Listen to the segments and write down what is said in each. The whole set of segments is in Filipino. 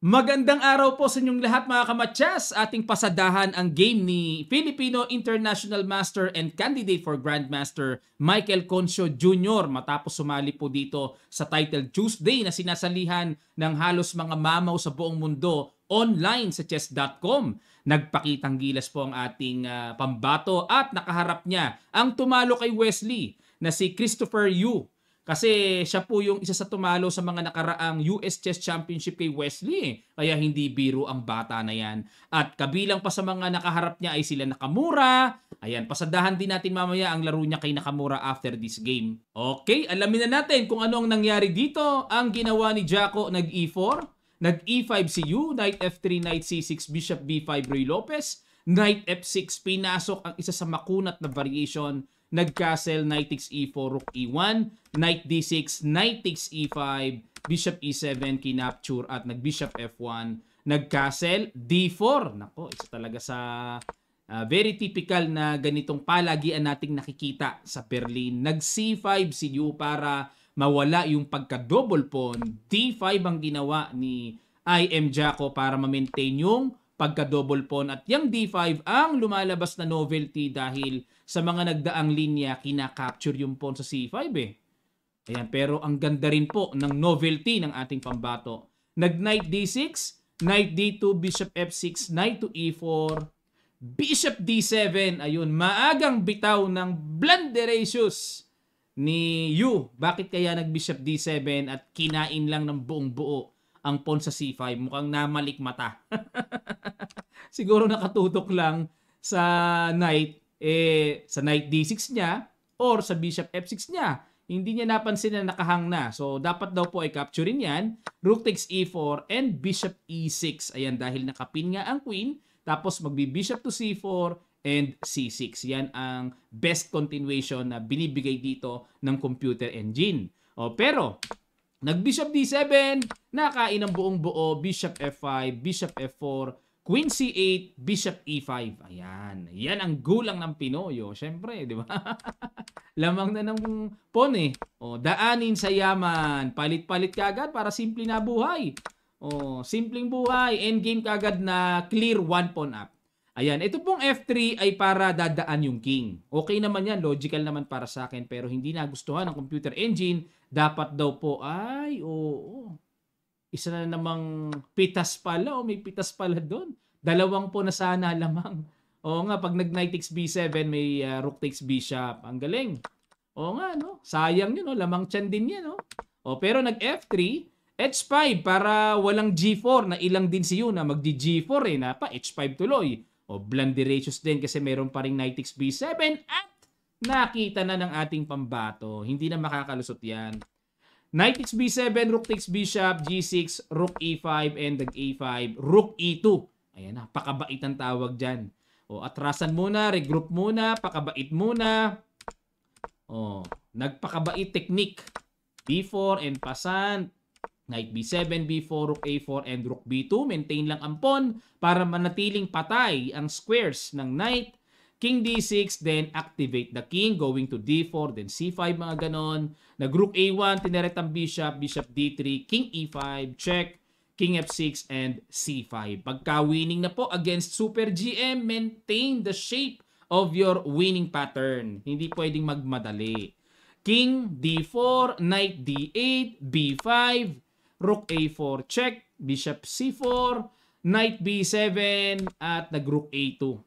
Magandang araw po sa inyong lahat mga kamatyas. Ating pasadahan ang game ni Filipino International Master and candidate for Grandmaster Michael Concio Jr. matapos sumali po dito sa Title Tuesday na sinasalihan ng halos mga mamaw sa buong mundo online sa chess.com. Nagpakitang gilas po ang ating pambato at nakaharap niya ang tumalo kay Wesley na si Christopher Yu. Kasi siya po yung isa sa tumalo sa mga nakaraang US Chess Championship kay Wesley. Kaya hindi biro ang bata na yan. At kabilang pa sa mga nakaharap niya ay sila Nakamura. Ayan, pasadahan din natin mamaya ang laro niya kay Nakamura after this game. Okay, alamin na natin kung ano ang nangyari dito. Ang ginawa ni Jaco, nag-E4, nag-E5 si Yu, Knight F3, Knight C6, Bishop B5, Ruy Lopez, Knight F6, pinasok ang isa sa makunat na variation, nag-castle, Knight takes E4, Rook E1, Knight D6, Knight takes E5, Bishop E7, kinapture at nag-Bishop F1, nag-castle, D4. Nako, isa talaga sa very typical na ganitong palagian nating nakikita sa Berlin. Nag-C5 si Yu para mawala yung pagka-double pawn. D5 ang ginawa ni IM Jaco para ma-maintain yung pagka-double pawn. At yung D5 ang lumalabas na novelty dahil sa mga nagdaang linya, kinakapture yung pawn sa C5 eh. Ayan, pero ang ganda rin po ng novelty ng ating pambato. Nag-Knight D6, Knight D2, Bishop F6, Knight to E4, Bishop D7. Ayun, maagang bitaw ng blunderacious ni Yu. Bakit kaya nag-Bishop D7 at kinain lang ng buong buo ang pawn sa C5? Mukhang namalik mata. Siguro nakatutok lang sa Knight, sa Knight D6 niya or sa Bishop F6 niya. Hindi niya napansin na nakahang na. So, dapat daw po ay capturein yan. Rook takes E4 and Bishop E6. Ayan, dahil nakapin nga ang Queen. Tapos, magbi-Bishop to C4 and C6. Yan ang best continuation na binibigay dito ng computer engine. Pero, nag-Bishop D7, nakain ang buong buo, Bishop F5, Bishop F4, Queen C8, Bishop E5. Ayan. Yan ang gulang ng Pinoyo. Siyempre, di ba? Lamang na ng pawn eh. Daanin sa yaman. Palit-palit kagad para simple na buhay. Simpleng buhay. Endgame kagad na clear one pawn up. Ayan. Ito pong F3 ay para dadaan yung king. Okay naman yan. Logical naman para sa akin. Pero hindi nagustuhan ng computer engine. Dapat daw po ay, isa na namang pitas pala. May pitas pala doon. Dalawang po na sana lamang. Oo nga, pag nag-Knight takes B7, may Rook takes Bishop. Ang galing. Oo nga, no? Sayang yun, no? Lamang tiyan din yan, no? Pero nag-F3, H5 para walang G4 na ilang din si Yu na mag-G4 eh, na pa H5 tuloy. Blunderacious din kasi meron pa ring Knight takes B7 at nakita na ng ating pambato. Hindi na makakalusot yan. Knight takes B7, Rook takes Bishop, G6, Rook E5, and nag-A5, Rook E2. Ayan na, pakabait ang tawag dyan. Atrasan muna, regroup muna, pakabait muna. Nagpakabait technique. B4 and pasan. Knight B7, B4, Rook A4, and Rook B2. Maintain lang ang pawn para manatiling patay ang squares ng Knight. King D6, then activate the king, going to D4, then C5, mga ganon. Nag-Rook A1, tineret ang Bishop, Bishop D3, King E5, check, King F6, and C5. Pagka-winning na po against Super GM, maintain the shape of your winning pattern. Hindi pwedeng magmadali. King D4, Knight D8, B5, Rook A4, check, Bishop C4, Knight B7, at nag-Rook A2.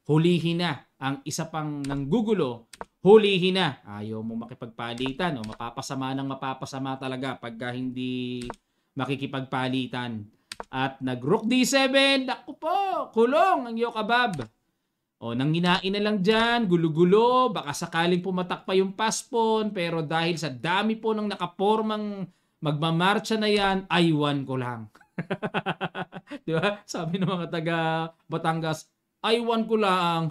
Hulihin na ang isa pang nanggugulo. Hulihin na. Ayaw mo makipagpalitan. Mapapasama ng mapapasama talaga pagka hindi makikipagpalitan. At nag-Rook D7. Naku po, kulong ang Yokabab. Nanginain na lang dyan, gulo-gulo. Baka sakaling pumatak pa yung paspon. Pero dahil sa dami po ng nakapormang magmamarcha na yan, I1 ko lang. Diba? Sabi ng mga taga Batangas, I1 ko lang.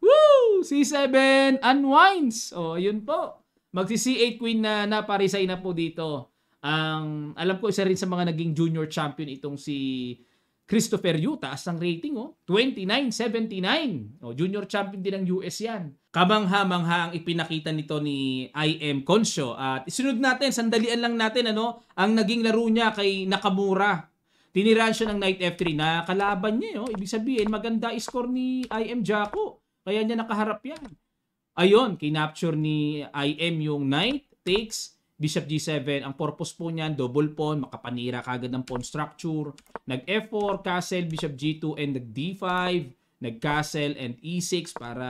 Woo! C7 unwinds. Yun po. Magsi-C8 queen na naparisay na po dito. Alam ko isa rin sa mga naging junior champion itong si Christopher Yu, taas ang rating, 29-79. Junior champion din ng US yan. Kamangha-mangha ang ipinakita nito ni IM Konsho. At isunod natin, sandalian lang natin, ang naging laro niya kay Nakamura. Tinirahan siya ng Knight F3 na kalaban niya. Ibig sabihin, maganda score ni IM Jaco. Kaya niya nakaharap yan. Ayun, kinapture ni IM yung Knight, takes, Bishop G7. Ang purpose po niyan, double pawn, makapanira kagad ng pawn structure. Nag-F4, castle, Bishop G2, and nag-D5. Nag-castle and E6 para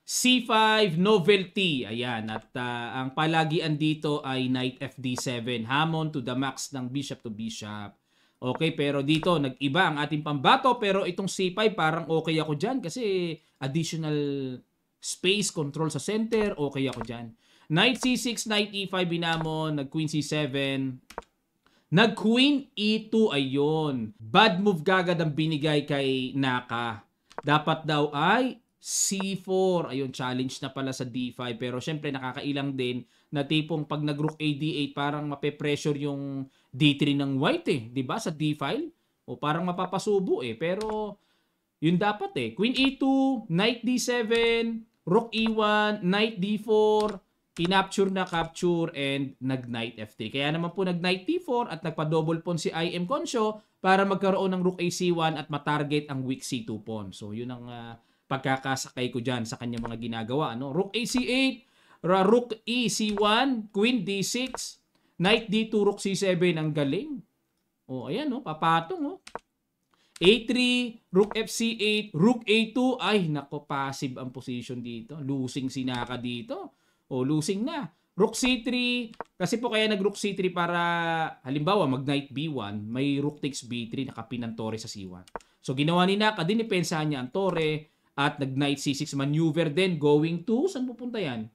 C5, novelty. Ayan, at ang palagian dito ay Knight FD7. Hamon to the max ng Bishop to Bishop. Okay, pero dito, nag-iba ang ating pambato. Pero itong C5, parang okay ako dyan kasi additional space control sa center. Okay ako dyan. Knight C6, Knight E5 binamon, nag-Queen C7, nag-Queen E2, ayun. Bad move gagad ang binigay kay Naka. Dapat daw ay C4, ayun, challenge na pala sa D5. Pero syempre nakakailang din na tipong pag nag-Rook A D8, parang mape-pressure yung D3 ng white diba sa D-file? O parang mapapasubo Pero yun dapat Queen E2, Knight D7, Rook E1, Knight D4, kinapture na capture and nag-Knight F3. Kaya naman po nag-Knight T4 at nagpa-double pawn si IM Konsho para magkaroon ng Rook AC1 at matarget ang weak C2 pawn. So yun ang pagkakasakay ko dyan sa kanyang mga ginagawa. Rook AC8, Rook EC1, Queen D6, Knight D2, Rook C7. Ang galing. Ayan papatong A3, Rook FC8, Rook A2. Ay, nako, passive ang position dito. Losing si Naka dito. Losing na. Rook C3. Kasi po kaya nag-Rook C3 para, halimbawa, mag-Knight B1, may Rook takes B3, nakapin ng Tore sa C1. So, ginawa ni Naka, dinipensahan niya ang Tore, at nag-Knight C6 maneuver din, going to, saan pupunta yan?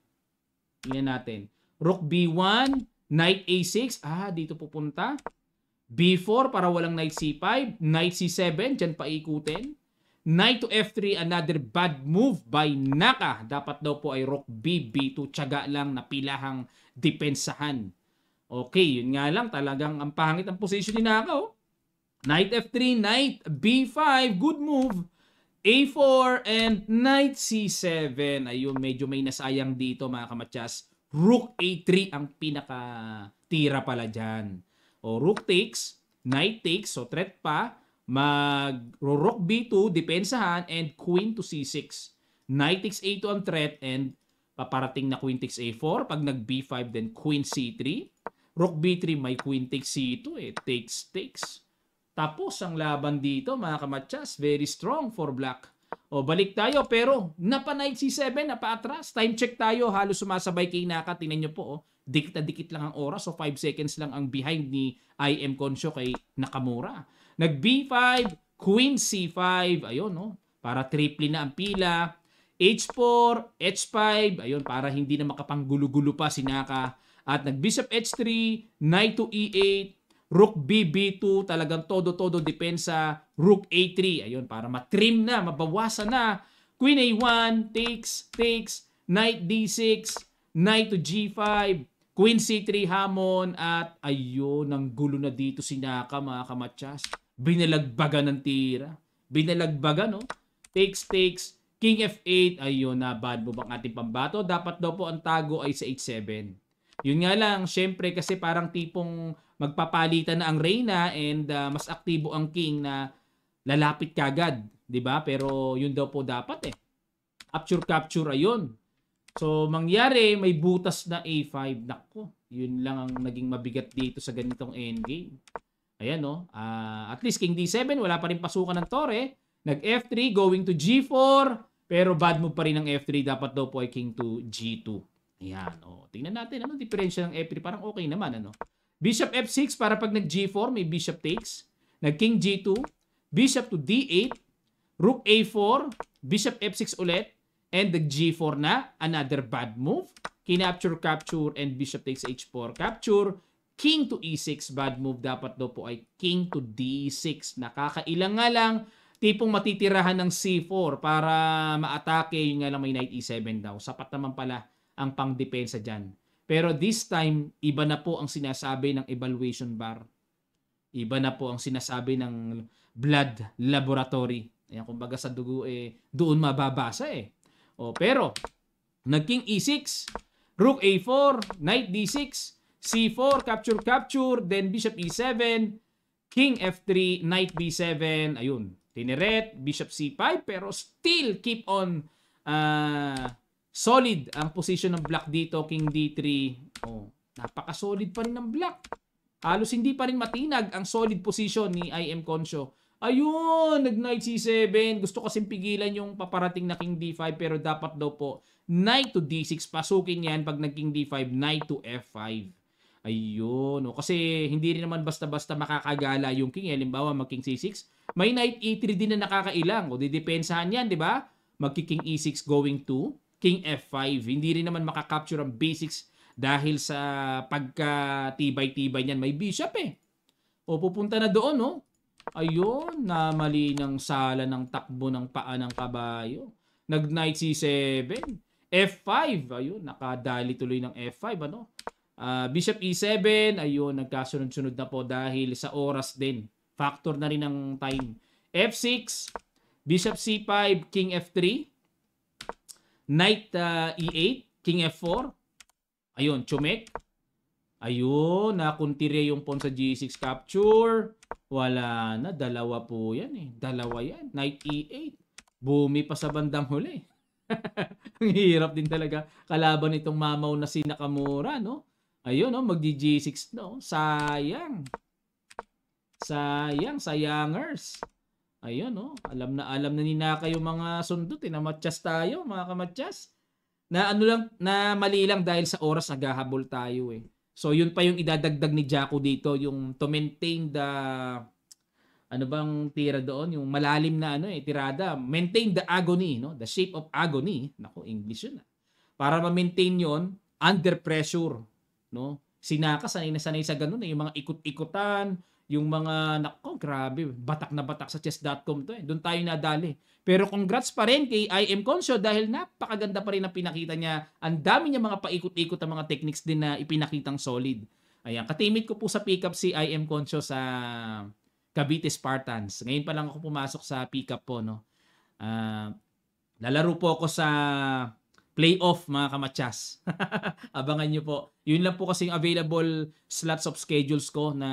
Tingnan natin. Rook B1, Knight A6, dito pupunta. B4 para walang Knight C5, Knight C7, dyan paikutin. Knight to F3, another bad move by Naka. Dapat daw po ay Rook B, B2. Tiyaga lang na pilahang depensahan. Okay, yun nga lang. Talagang ang pangit ang position ni Naka. Knight F3, Knight B5. Good move. A4 and Knight C7. Ayun, medyo may nasayang dito mga kamatyas. Rook A3 ang pinaka-tira pala dyan. Rook takes, Knight takes. So, threat pa. Mag-Rook B2, depensahan, and Queen to C6. Knight takes A2 ang threat, and paparating na Queen takes A4. Pag nag-B5, then Queen C3. Rook B3, may Queen takes C2 takes. Tapos ang laban dito, mga kamatyas, very strong for black. Balik tayo, pero napa-Knight C7, napa-atras. Time check tayo, halos sumasabay kay Naka. Tingnan nyo po, dikit na dikit lang ang oras. So 5 seconds lang ang behind ni IM Konsho kay Nakamura. Nag-B5, Queen C5, ayun para triple na ang pila. H4, H5, ayun, para hindi na makapanggulo-gulo pa si Naka. At nag-Bishop H3, Knight to E8, Rook B, B2, talagang todo-todo depensa. Rook A3, ayun, para matrim na, mabawasan na. Queen A1, takes, Knight D6, Knight to G5, Queen C3 hamon, at ayun, ang gulo na dito si Naka, mga kamatyas. Binalagbagan ng tira. Binalagbagan, Takes, King F8, ayun na, bad move ang ating pambato. Dapat daw po ang tago ay sa H7. Yun nga lang, syempre kasi parang tipong magpapalitan na ang Reyna and mas aktibo ang King na lalapit kagad, 'di ba? Pero yun daw po dapat Capture, ayun. So, mangyari, may butas na A5. Nako, yun lang ang naging mabigat dito sa ganitong endgame. Ayan, at least King D7, wala pa rin pasukan ng Tore. Nag-F3, going to G4. Pero bad move pa rin ng F3. Dapat daw po ay King to G2. Ayan, tingnan natin. Ano diferensya ng F3? Parang okay naman, Bishop F6 para pag nag-G4, may Bishop takes. Nag-King G2. Bishop to D8. Rook A4. Bishop F6 ulit. And nag-G4 na. Another bad move. Capture, and Bishop takes H4. Capture. King to E6. Bad move. Dapat daw po ay King to D6. Nakakailang nga lang. Tipong matitirahan ng C4 para ma-atake. Yun nga lang may Knight E7 daw. Sapat naman pala ang pang-depensa dyan. Pero this time, iba na po ang sinasabi ng evaluation bar. Iba na po ang sinasabi ng blood laboratory. Ayan, kumbaga sa dugo doon mababasa eh. Pero nag-king E6, rook A4, knight D6, C4, capture, then bishop E7, king F3, knight B7, ayun, tineret, bishop C5, pero still keep on solid ang position ng black dito, king D3. Napaka-solid pa rin ng black. Halos hindi pa rin matinag ang solid position ni IM Concho. Ayun, nag-knight C7. Gusto kasing pigilan yung paparating na king D5 pero dapat daw po knight to D6. Pasukin yan pag nag-king D5, knight to F5. Ayun. Kasi hindi rin naman basta-basta makakagala yung king. Halimbawa, mag-king C6. May knight E3 din na nakakailang. Didepensahan yan, di ba? Mag-king E6 going to king F5. Hindi rin naman makakapture ang basics dahil sa pagka-tibay-tibay niyan. May bishop pupunta na doon, no? Ayun, na mali ng sala ng takbo ng paa ng kabayo. Nag-knight C7. F5. Ayun, nakadali tuloy ng F5, ano? Bishop E7. Ayun, nagkasunod-sunod na po dahil sa oras din. Factor na rin ng time. F6. Bishop C5. King F3. Knight E8. King F4. Ayun, chumek. Ayun, nakuntirya yung pawn sa G6 capture. Wala na, dalawa po yan Dalawa yan. Knight E8. Bumi pa sa bandang huli. Ang hirap din talaga kalaban itong mamaw na si Nakamura, no? Ayun, no, mag-G6, no? Sayang. Sayangers. Ayun, no? Alam na ni Naka yung mga sundot, namatyas tayo, mga kamatyas. Na ano lang, na mali lang dahil sa oras naghahabol tayo So yun pa yung idadagdag ni Jaco dito, yung to maintain the ano bang tira doon, yung malalim na tirada, maintain the agony, no? The shape of agony. Nako, English yun. Para ma-maintain yon under pressure, no? Sinaka sanay na sanay sa ganun yung mga ikot-ikutan, yung mga nako, grabe, batak na batak sa chess.com to Doon tayo nadali. Pero congrats pa rin kay IM Concho dahil napakaganda pa rin ang pinakita niya. Ang dami niya mga paikot-ikot ang mga techniques din na ipinakitang solid. Ayan, katimit ko po sa pick-up si IM Concho sa Cavite Spartans. Ngayon pa lang ako pumasok sa pick-up po, no. Lalaro po ako sa playoff, mga kamatyas. Abangan nyo po. Yun lang po kasi yung available slots of schedules ko na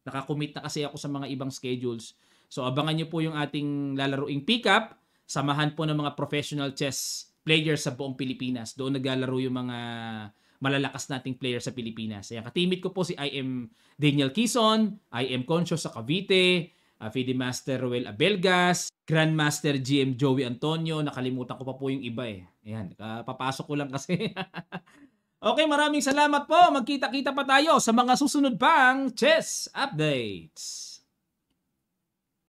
nakakommit na kasi ako sa mga ibang schedules. So abangan nyo po yung ating lalaruing pick-up. Samahan po ng mga professional chess players sa buong Pilipinas. Doon naglalaro yung mga malalakas nating players sa Pilipinas. Ayan, katimit ko po si IM Daniel Quezon, IM Concho sa Cavite, FIDE Master Roel Abelgas, Grandmaster GM Joey Antonio. Nakalimutan ko pa po yung iba Ayan, papasok ko lang kasi. Okay, maraming salamat po. Magkita-kita pa tayo sa mga susunod pang chess updates.